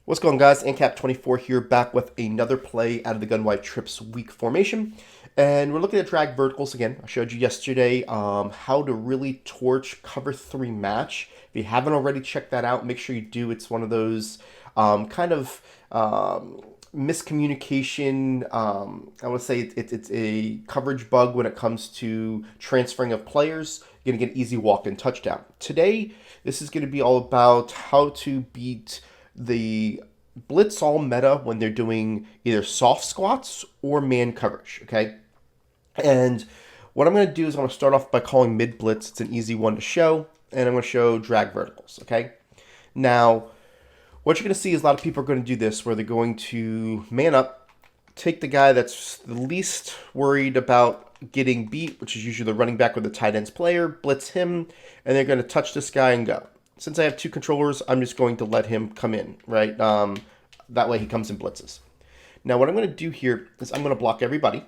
What's going on, guys? ANCAP24 here, back with another play out of the Gun Wide Trips week formation. And we're looking at drag verticals again. I showed you yesterday how to really torch cover 3 match. If you haven't already checked that out, make sure you do. It's one of those miscommunication. I would say it's a coverage bug when it comes to transferring of players. You're going to get an easy walk-in touchdown. Today, this is going to be all about how to beat the blitz all meta when they're doing either soft squats or man coverage, okay? And what I'm going to do is I'm going to start off by calling mid blitz. It's an easy one to show, and I'm going to show drag verticals, okay? Now, what you're going to see is a lot of people are going to do this where they're going to man up, take the guy that's the least worried about getting beat, which is usually the running back or the tight ends player, blitz him, and they're going to touch this guy and go. Since I have 2 controllers, I'm just going to let him come in, right? That way he comes in blitzes. Now what I'm going to do here is I'm going to block everybody.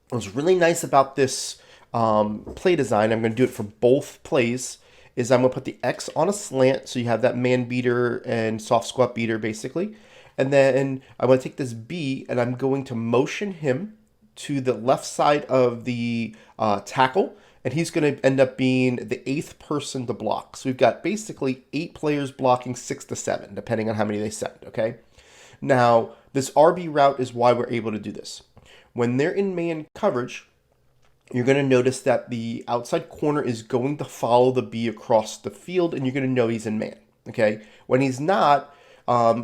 What's really nice about this play design, I'm going to do it for both plays, is I'm going to put the X on a slant, so you have that man beater and soft squat beater basically. And then I'm going to take this B and I'm going to motion him to the left side of the tackle, and he's going to end up being the 8th person to block. So we've got basically 8 players blocking 6 to 7, depending on how many they send, okay? Now, this RB route is why we're able to do this. When they're in man coverage, you're going to notice that the outside corner is going to follow the B across the field, and you're going to know he's in man, okay? When he's not,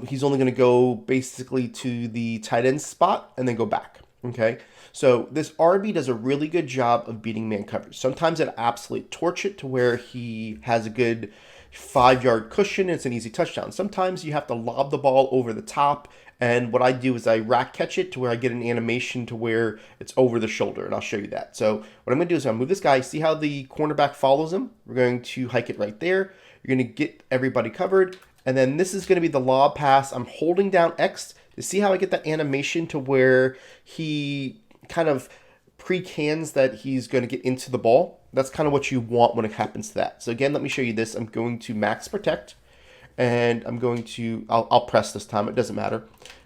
he's only going to go basically to the tight end spot and then go back, okay? So this RB does a really good job of beating man coverage. Sometimes it absolutely torch it to where he has a good 5-yard cushion and it's an easy touchdown. Sometimes you have to lob the ball over the top, and what I do is I rack catch it to where I get an animation to where it's over the shoulder, and I'll show you that. So what I'm going to do is I'm going to move this guy. See how the cornerback follows him? We're going to hike it right there. You're going to get everybody covered, and then this is going to be the lob pass. I'm holding down X to see how I get that animation to where he kind of pre-cans that he's going to get into the ball. That's kind of what you want when it happens to that. So again, let me show you this. I'm going to max protect, and I'm going to, I'll press this time, it doesn't matter.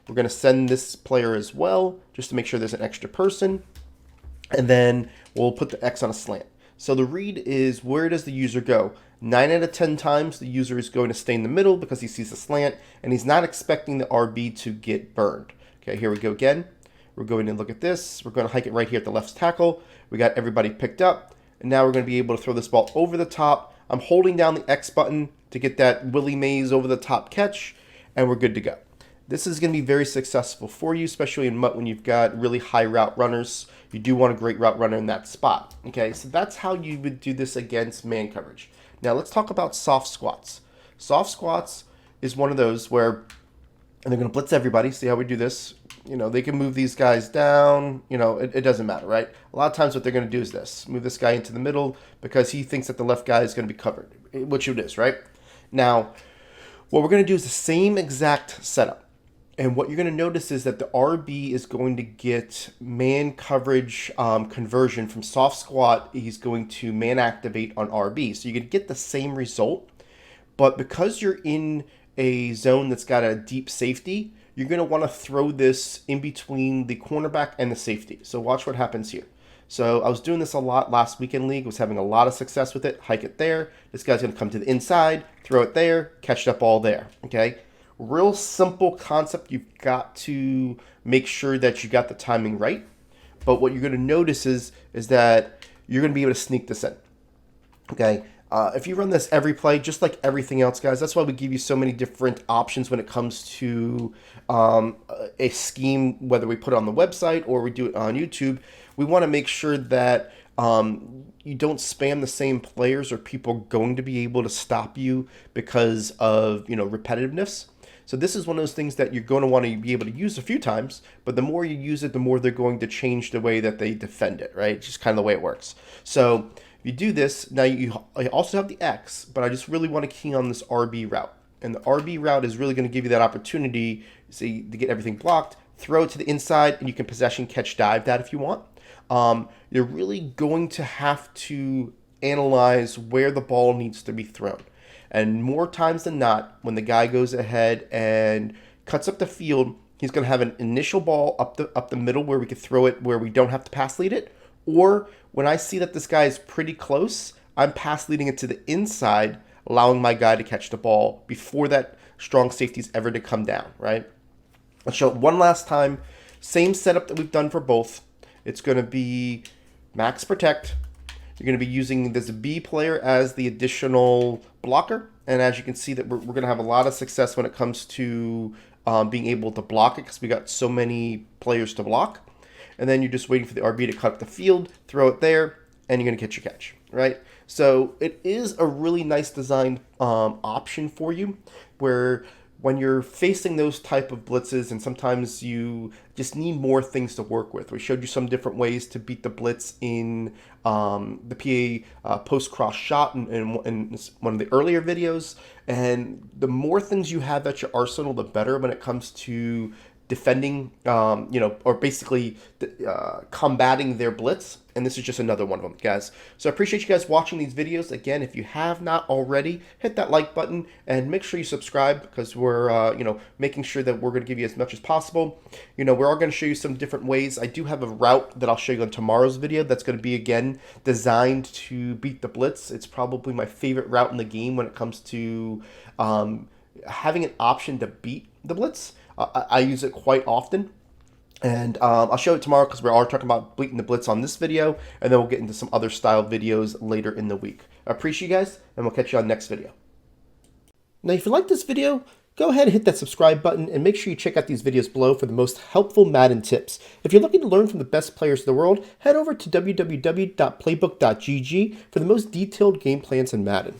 We're going to send this player as well, just to make sure there's an extra person. And then we'll put the X on a slant. So the read is, where does the user go? 9 out of 10 times, the user is going to stay in the middle because he sees the slant, and he's not expecting the RB to get burned. Okay, here we go again. We're going to look at this. We're going to hike it right here at the left tackle. We got everybody picked up. And now we're going to be able to throw this ball over the top. I'm holding down the X button to get that Willie Mays over the top catch, and we're good to go. This is going to be very successful for you, especially in MUT when you've got really high route runners. You do want a great route runner in that spot. Okay, so that's how you would do this against man coverage. Now let's talk about soft squats. Soft squats is one of those where they're going to blitz everybody. See how we do this? You know, they can move these guys down. You know, it doesn't matter, right? A lot of times what they're going to do is this. Move this guy into the middle because he thinks that the left guy is going to be covered, which it is, right? Now, what we're going to do is the same exact setup. And what you're going to notice is that the RB is going to get man coverage conversion from soft squat. He's going to man activate on RB. So you could get the same result. But because you're in a zone that's got a deep safety, you're going to want to throw this in between the cornerback and the safety. So watch what happens here. So I was doing this a lot last weekend league, was having a lot of success with it. Hike it there. This guy's going to come to the inside, throw it there, catch it up all there. Okay? Real simple concept. You've got to make sure that you got the timing right. But what you're going to notice is that you're going to be able to sneak this in. Okay? If you run this every play, just like everything else, guys, that's why we give you so many different options when it comes to a scheme, whether we put it on the website or we do it on YouTube. We want to make sure that you don't spam the same players or people are going to be able to stop you because of, repetitiveness. So this is one of those things that you're going to want to be able to use a few times, but the more you use it, the more they're going to change the way that they defend it, right? It's just kind of the way it works. So if you do this, now you also have the X, but I just really want to key on this RB route. And the RB route is really going to give you that opportunity to get everything blocked, throw it to the inside, and you can possession, catch, dive that if you want. You're really going to have to analyze where the ball needs to be thrown. And more times than not, when the guy goes ahead and cuts up the field, he's going to have an initial ball up the middle where we could throw it where we don't have to pass lead it. Or when I see that this guy is pretty close, I'm pass leading it to the inside, allowing my guy to catch the ball before that strong safety is ever to come down, right? Let's show it one last time. Same setup that we've done for both. It's going to be max protect. You're going to be using this B player as the additional blocker. And as you can see that we're going to have a lot of success when it comes to being able to block it because we got so many players to block. And then you're just waiting for the RB to cut up the field, throw it there, and you're going to catch your catch, right? So it is a really nice design option for you where when you're facing those type of blitzes and sometimes you just need more things to work with. We showed you some different ways to beat the blitz in the PA post-cross shot in one of the earlier videos. And the more things you have at your arsenal, the better when it comes to defending, or basically combating their blitz. And this is just another one of them, guys. So I appreciate you guys watching these videos. Again, if you have not already, hit that like button and make sure you subscribe because we're, making sure that we're going to give you as much as possible. We're all going to show you some different ways. I do have a route that I'll show you on tomorrow's video that's going to be, again, designed to beat the blitz. It's probably my favorite route in the game when it comes to having an option to beat the blitz. I use it quite often. And I'll show it tomorrow because we are talking about beating the blitz on this video. And then we'll get into some other style videos later in the week. I appreciate you guys, and we'll catch you on next video. Now, if you like this video, go ahead and hit that subscribe button and make sure you check out these videos below for the most helpful Madden tips. If you're looking to learn from the best players in the world, head over to www.playbook.gg for the most detailed game plans in Madden.